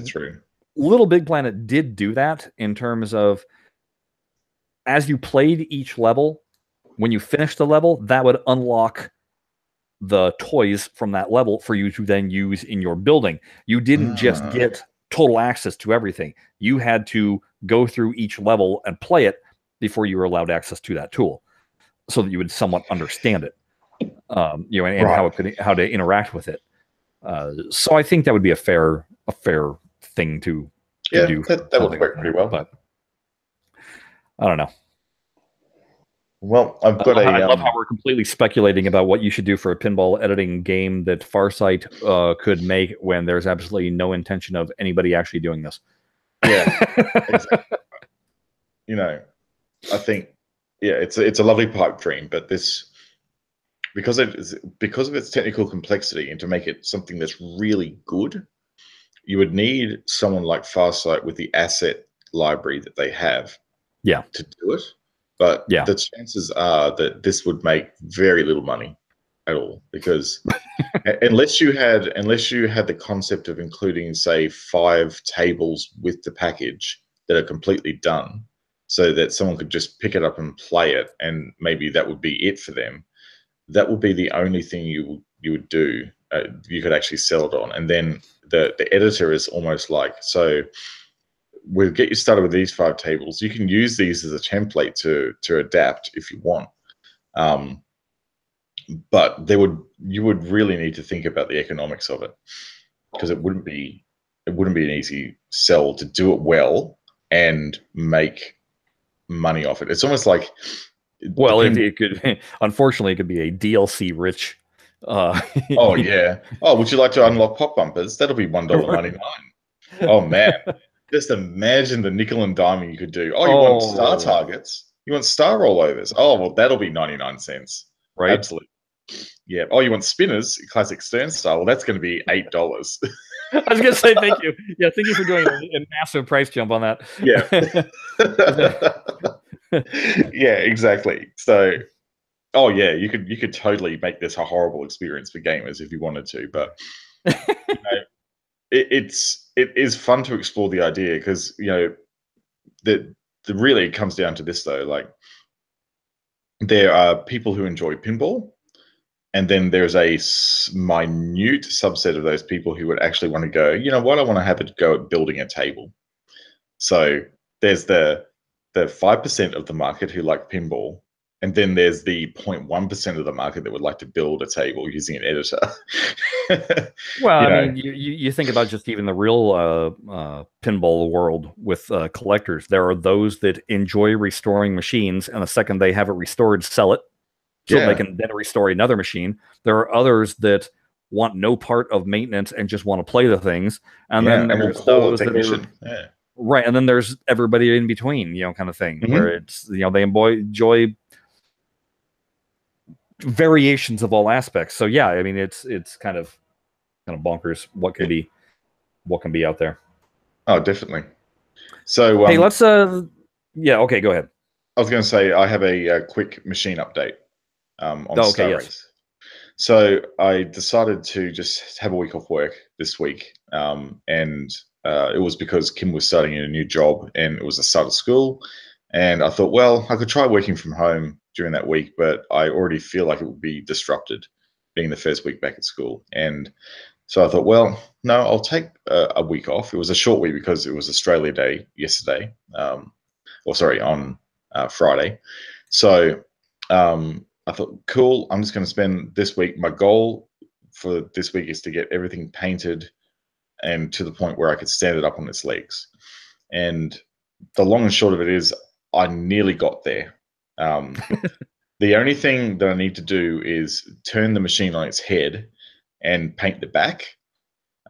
Little Big Planet did do, that in terms of, as you played each level, when you finished the level, that would unlock the toys from that level for you to then use in your building. You didn't just get total access to everything. You had to go through each level and play it before you were allowed access to that tool, so that you would somewhat understand it. How to interact with it. So I think that would be a fair thing to do. That would work pretty well. But I don't know. Well, I've got I love how we're completely speculating about what you should do for a pinball editing game that Farsight could make, when there's absolutely no intention of anybody actually doing this. Yeah, exactly. I think, it's a lovely pipe dream, but this, because of its technical complexity, and to make it something that's really good, you would need someone like Farsight with the asset library that they have, to do it. But the chances are that this would make very little money at all, because unless you had the concept of including, say, 5 tables with the package that are completely done, so that someone could just pick it up and play it, and maybe that would be it for them. That would be the only thing you would do you could actually sell it on. And then the editor is almost like, so we'll get you started with these 5 tables. You can use these as a template to adapt if you want. But you would really need to think about the economics of it, because it wouldn't be an easy sell to do it well and make money off it. It's almost like, well, it could, unfortunately, it could be a DLC rich. Oh yeah. Oh, would you like to unlock pop bumpers? That'll be $1.99. Oh man, just imagine the nickel and diming you could do. Oh, you want star targets? You want star rollovers? Oh, well, that'll be 99 cents. Right. Absolutely. Yeah. Oh, you want spinners? Classic Stern style. Well, that's going to be $8. I was going to say thank you. Yeah, thank you for doing a massive price jump on that. Yeah. Yeah, exactly. So, oh yeah, you could totally make this a horrible experience for gamers if you wanted to, but you know, it is fun to explore the idea, because the really comes down to this though, like there are people who enjoy pinball, and then there's a minute subset of those people who would actually want to go, you know what, I want to have a go at building a table. So there's the 5% of the market who like pinball, and then there's the 0.1% of the market that would like to build a table using an editor. Well, I mean, you think about just even the real pinball world with collectors. There are those that enjoy restoring machines, and the second they have it restored, sell it, so they can then restore another machine. There are others that want no part of maintenance and just want to play the things, and then there's those that are right, and then there's everybody in between, kind of thing, where it's they enjoy variations of all aspects. So yeah, I mean, it's kind of bonkers what can be out there. Oh, definitely. So hey, let's yeah, okay, go ahead. I was going to say I have a quick machine update on Star Race. So I decided to just have a week off work this week, and it was because Kim was starting in a new job and it was the start of school, and I thought, well, I could try working from home during that week, but I already feel like it would be disrupted being the first week back at school. And so I thought, well, no, I'll take a week off. It was a short week because it was Australia Day yesterday, on Friday. So I thought, cool, I'm just going to spend this week. My goal for this week is to get everything painted and to the point where I could stand it up on its legs. And the long and short of it is I nearly got there. The only thing that I need to do is turn the machine on its head and paint the back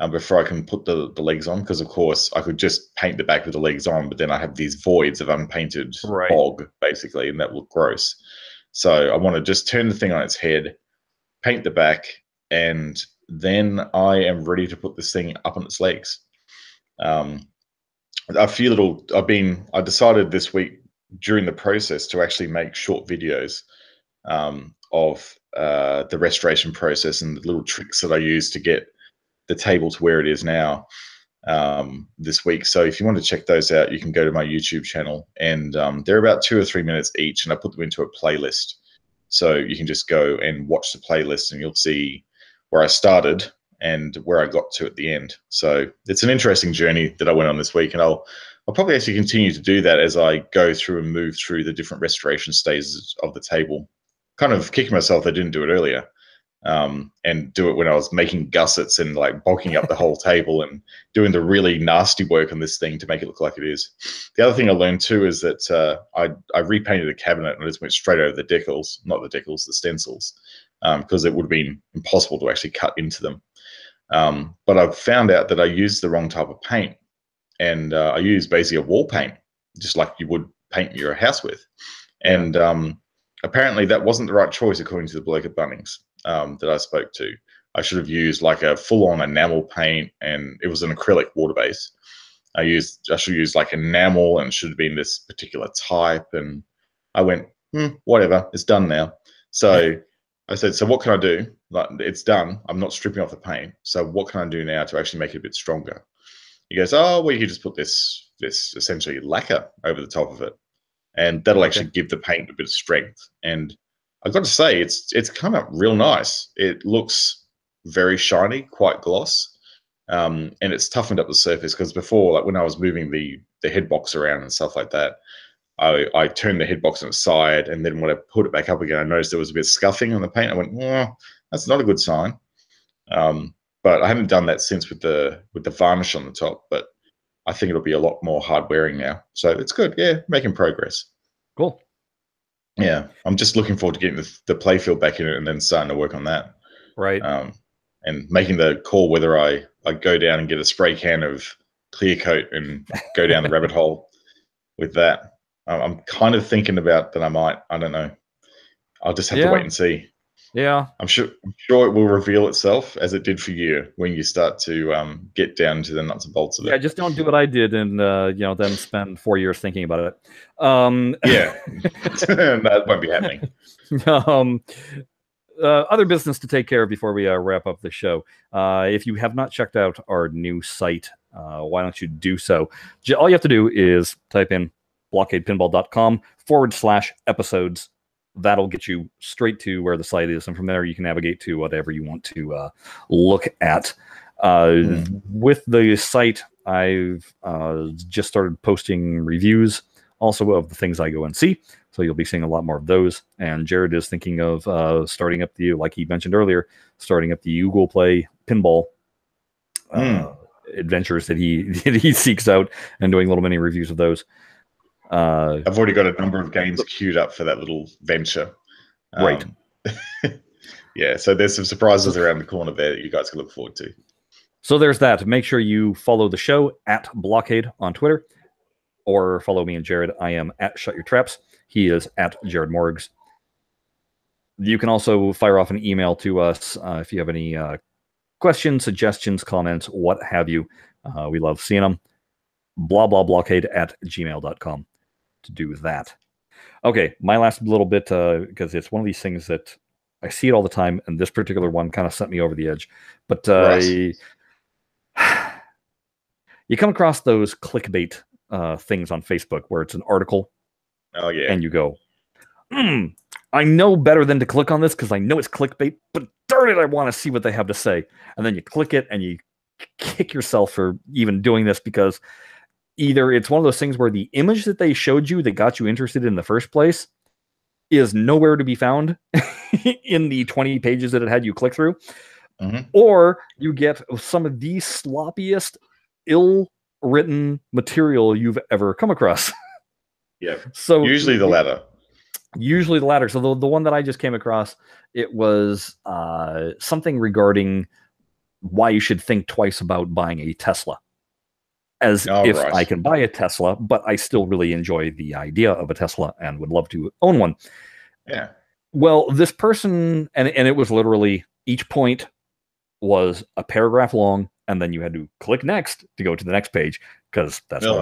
before I can put the legs on, because of course I could just paint the back with the legs on, but then I have these voids of unpainted bog basically, and that would look gross. So I want to just turn the thing on its head, paint the back, and then I am ready to put this thing up on its legs. I decided this week during the process to actually make short videos of the restoration process and the little tricks that I use to get the table to where it is now this week. So if you want to check those out, you can go to my YouTube channel, and they're about 2 or 3 minutes each, and I put them into a playlist. So you can just go and watch the playlist and you'll see where I started and where I got to at the end. So it's an interesting journey that I went on this week, and I'll probably actually continue to do that as I go through and move through the different restoration stages of the table. Kind of kicking myself I didn't do it earlier, and do it when I was making gussets and like bulking up the whole table and doing the really nasty work on this thing to make it look like it is. The other thing I learned too is that I repainted a cabinet and I just went straight over the decals, not the decals, the stencils, because it would have been impossible to actually cut into them. But I found out that I used the wrong type of paint, and I used basically a wall paint, just like you would paint your house with. And apparently that wasn't the right choice according to the bloke at Bunnings that I spoke to. I should have used like a full-on enamel paint, and it was an acrylic water base. I should use like enamel, and it should have been this particular type. And I went, whatever, it's done now. So I said, so what can I do? Like, it's done. I'm not stripping off the paint. So what can I do now to actually make it a bit stronger? He goes, oh, well, you could just put this essentially lacquer over the top of it, and that'll actually give the paint a bit of strength. And I've got to say, it's come out real nice. It looks very shiny, quite gloss, and it's toughened up the surface. Because before, like when I was moving the head box around and stuff like that, I turned the head box on its side, and then when I put it back up again, I noticed there was a bit of scuffing on the paint. I went, oh, that's not a good sign. But I haven't done that since with the varnish on the top. But I think it'll be a lot more hard wearing now. So it's good. Yeah, making progress. Cool. Yeah, I'm just looking forward to getting the playfield back in it and then starting to work on that. Right. And making the call whether I go down and get a spray can of clear coat and go down the rabbit hole with that. I'm kind of thinking about that I might. I don't know. I'll just have to wait and see. Yeah. I'm sure it will reveal itself as it did for you when you start to get down to the nuts and bolts of it. Yeah, just don't do what I did and then spend 4 years thinking about it. Yeah. That won't be happening. Other business to take care of before we wrap up the show. If you have not checked out our new site, why don't you do so? All you have to do is type in BlahCadePinball.com/episodes. That'll get you straight to where the site is, and from there you can navigate to whatever you want to look at. With the site, I've just started posting reviews also of the things I go and see, so you'll be seeing a lot more of those. And Jared is thinking of starting up like he mentioned earlier, starting up the Google Play Pinball adventures that he seeks out, and doing little mini reviews of those. I've already got a number of games queued up for that little venture. Right. Yeah, so there's some surprises around the corner there that you guys can look forward to. So there's that. Make sure you follow the show at BlahCade on Twitter, or follow me and Jared. I am at Shut Your Traps. He is at Jared Morgs. You can also fire off an email to us if you have any questions, suggestions, comments, what have you. We love seeing them. BlahCade@gmail.com to do that. Okay, my last little bit, because it's one of these things that I see it all the time, and this particular one kind of sent me over the edge. But you come across those clickbait things on Facebook where it's an article. Oh, yeah. And you go, I know better than to click on this because I know it's clickbait, but darn it, I want to see what they have to say. And then you click it and you kick yourself for even doing this, because either it's one of those things where the image that they showed you that got you interested in the first place is nowhere to be found in the 20 pages that it had you click through, or you get some of the sloppiest, ill-written material you've ever come across. Yeah. So usually the latter. Usually the latter. So the one that I just came across, it was something regarding why you should think twice about buying a Tesla. As if I can buy a Tesla, but I still really enjoy the idea of a Tesla and would love to own one. Yeah. Well, this person, and it was literally, each point was a paragraph long, and then you had to click next to go to the next page, because that's why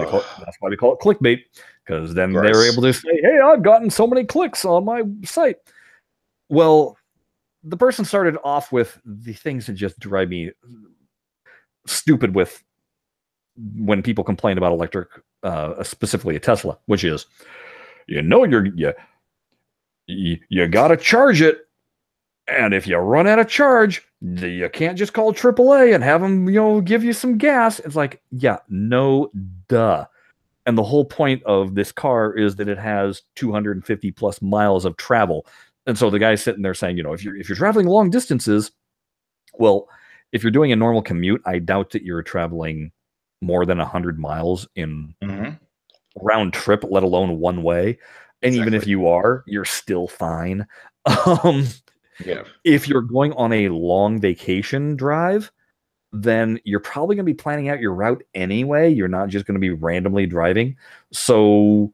we call it clickbait, because then they were able to say, hey, I've gotten so many clicks on my site. Well, the person started off with the things that just drive me stupid with when people complain about electric, specifically a Tesla, which is, you got to charge it. And if you run out of charge, you can't just call AAA and have them, give you some gas. It's like, yeah, no, duh. And the whole point of this car is that it has 250 plus miles of travel. And so the guy's sitting there saying, if you're traveling long distances, well, if you're doing a normal commute, I doubt that you're traveling more than 100 miles in round trip, let alone one way. And even if you are, you're still fine. If you're going on a long vacation drive, then you're probably going to be planning out your route anyway. You're not just going to be randomly driving. So,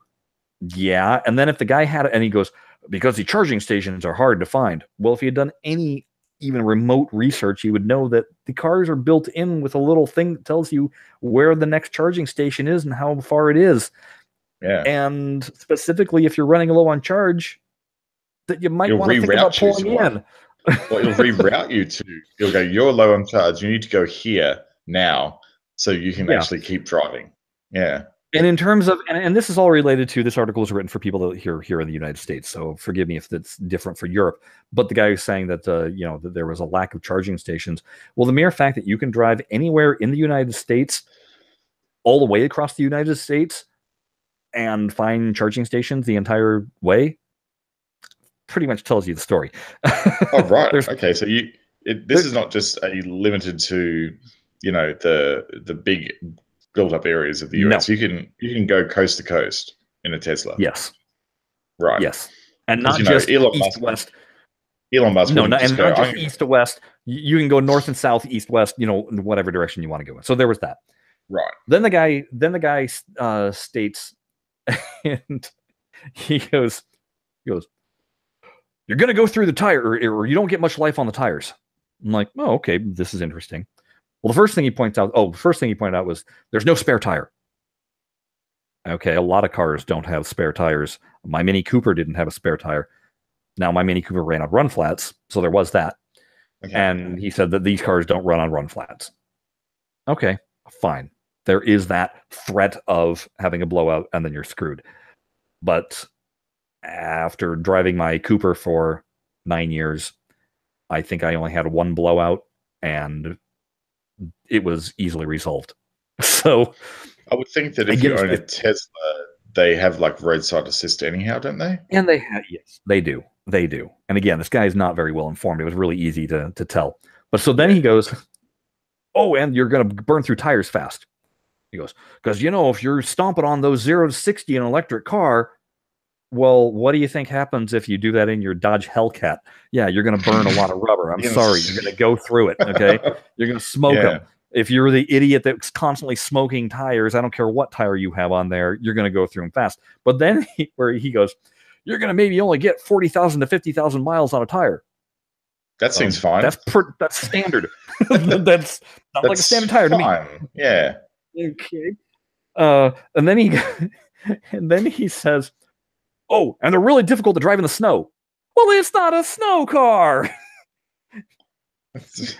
yeah. And then if the guy had it and he goes, because the charging stations are hard to find. Well, if he had done any even remote research, you would know that the cars are built in with a little thing that tells you where the next charging station is and how far it is. Yeah. And specifically, if you're running low on charge, that you might want to think about pulling in. Well, it'll reroute you to, it'll go, you're low on charge. You need to go here now so you can actually keep driving. Yeah. And in terms of, and this is all related to, this article is written for people that here in the United States, so forgive me if that's different for Europe. But the guy who's saying that that there was a lack of charging stations. Well, the mere fact that you can drive anywhere in the United States, all the way across the United States, and find charging stations the entire way, pretty much tells you the story. Oh, right. Okay, so this is not just limited to the big built up areas of the US. No. You can go coast to coast in a Tesla. Yes. Right. Yes. And not just east to west. Elon Musk. No, not just east to west. You can go north and south, east, west, whatever direction you want to go in. So there was that. Right. Then the guy states, and he goes, you're going to go through the tire, or you don't get much life on the tires. I'm like, oh, okay, this is interesting. Well, the first thing he pointed out was there's no spare tire. Okay, a lot of cars don't have spare tires. My Mini Cooper didn't have a spare tire. Now, my Mini Cooper ran on run flats, so there was that. Okay. And he said that these cars don't run on run flats. Okay, fine. There is that threat of having a blowout, and then you're screwed. But after driving my Cooper for 9 years, I think I only had one blowout, and it was easily resolved. So I would think that if you own a Tesla, they have like roadside assist anyhow, don't they? And yes, they do. They do. And again, this guy is not very well informed. It was really easy to tell. But so then he goes, oh, and you're going to burn through tires fast. He goes, because, if you're stomping on those 0 to 60 in an electric car, well, what do you think happens if you do that in your Dodge Hellcat? Yeah, you're going to burn a lot of rubber. I'm sorry. You're going to go through it, okay? You're going to smoke them. If you're the idiot that's constantly smoking tires, I don't care what tire you have on there, you're going to go through them fast. But then he goes, you're going to maybe only get 40,000 to 50,000 miles on a tire. That seems fine. That's standard. that's not like a standard tire to me. Yeah. Okay. And then he says, oh, and they're really difficult to drive in the snow. Well, it's not a snow car.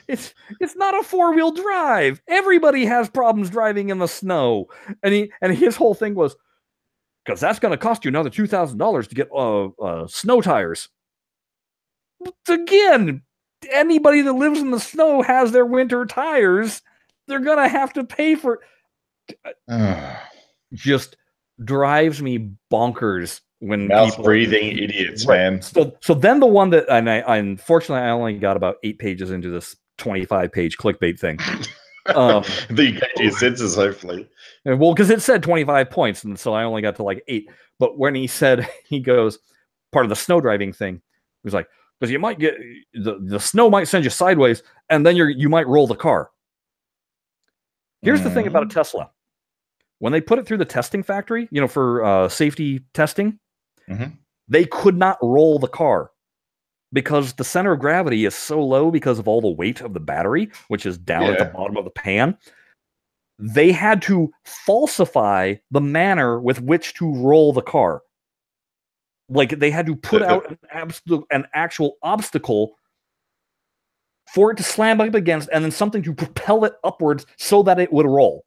It's not a 4-wheel drive. Everybody has problems driving in the snow. And his whole thing was, because that's going to cost you another $2,000 to get snow tires. Again, anybody that lives in the snow has their winter tires. They're going to have to pay for it. Just drives me bonkers when mouth-breathing idiots, man. So then the one that, and I unfortunately, I only got about 8 pages into this 25-page clickbait thing. That you got your senses, hopefully. Well, because it said 25 points, and so I only got to like 8. But when he goes, part of the snow driving thing, he was like, because you might get, the snow might send you sideways, and then you might roll the car. Here's the thing about a Tesla. When they put it through the testing factory, for safety testing, they could not roll the car because the center of gravity is so low because of all the weight of the battery, which is down at the bottom of the pan. They had to falsify the manner with which to roll the car. Like they had to put out an actual obstacle for it to slam up against, and then something to propel it upwards so that it would roll.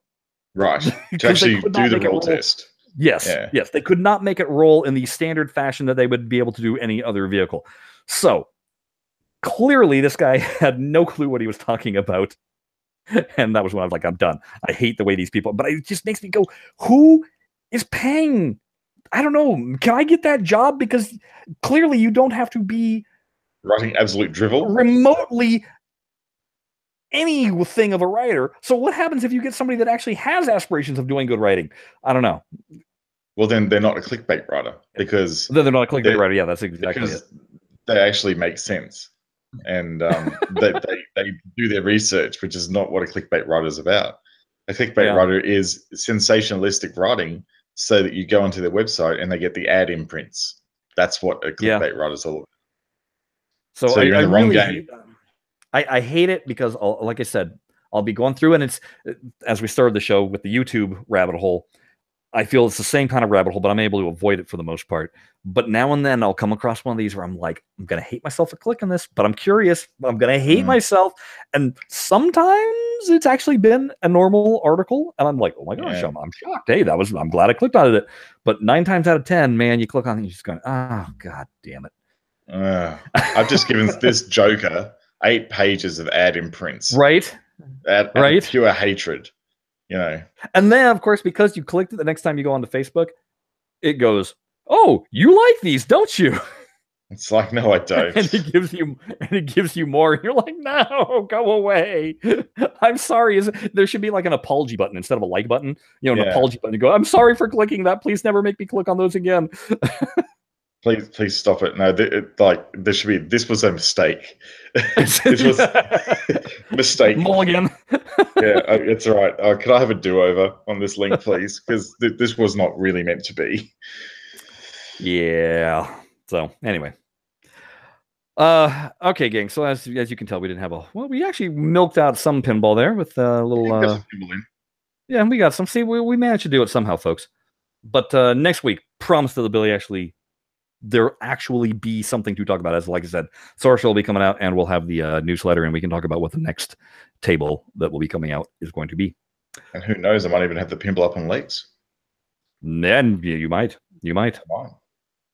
Right. To actually do the roll test. Yes. Yeah. Yes. They could not make it roll in the standard fashion that they would be able to do any other vehicle. So clearly this guy had no clue what he was talking about. And that was when I was like, I'm done. I hate the way these people, but it just makes me go, who is paying? I don't know. Can I get that job? Because clearly you don't have to be writing absolute drivel remotely anything of a writer. So what happens if you get somebody that actually has aspirations of doing good writing? I don't know. Well, then they're not a clickbait writer because they're not a clickbait writer. Yeah, that's exactly it. They actually make sense, and they do their research, which is not what a clickbait writer is about. A clickbait writer is sensationalistic writing, so that you go onto their website and they get the ad imprints. That's what a clickbait writer is all about. So you're in the wrong game. I hate it because, like I said, I'll be going through, and it's, as we started the show with the YouTube rabbit hole, I feel it's the same kind of rabbit hole, but I'm able to avoid it for the most part. But now and then I'll come across one of these where I'm like, I'm going to hate myself for clicking this, but I'm curious. I'm going to hate myself. And sometimes it's actually been a normal article, and I'm like, oh my gosh, Yeah. I'm shocked. Hey, I'm glad I clicked on it. But 9 times out of 10, man, you click on it, and you're just going, oh god damn it. I've just given this Joker 8 pages of ad imprints. Right? Right? Pure hatred, you know. And then, of course, because you clicked it, the next time you go onto Facebook, it goes, oh, you like these, don't you? It's like, no, I don't. And it gives you more. And you're like, no, go away. I'm sorry. There should be like an apology button instead of a like button. An apology button. You go, I'm sorry for clicking that. Please never make me click on those again. Please stop it. No, there should be. This was a mistake. This was mistake. Mulligan. Yeah, it's all right. Could I have a do-over on this link, please? Because this was not really meant to be. Yeah. So anyway. Okay, gang. So as you can tell, we didn't have we actually milked out some pinball there with a little yeah, we got some. See, we managed to do it somehow, folks. But next week, promise to the Billy, there actually be something to talk about. As like I said, Source will be coming out, and we'll have the newsletter, and we can talk about what the next table that will be coming out is going to be. And who knows? I might even have the pinball up on leaks. Then you might.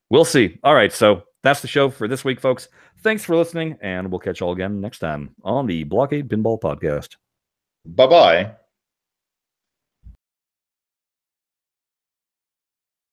We'll see. All right, so that's the show for this week, folks. Thanks for listening, and we'll catch you all again next time on the BlahCade Pinball Podcast. Bye-bye.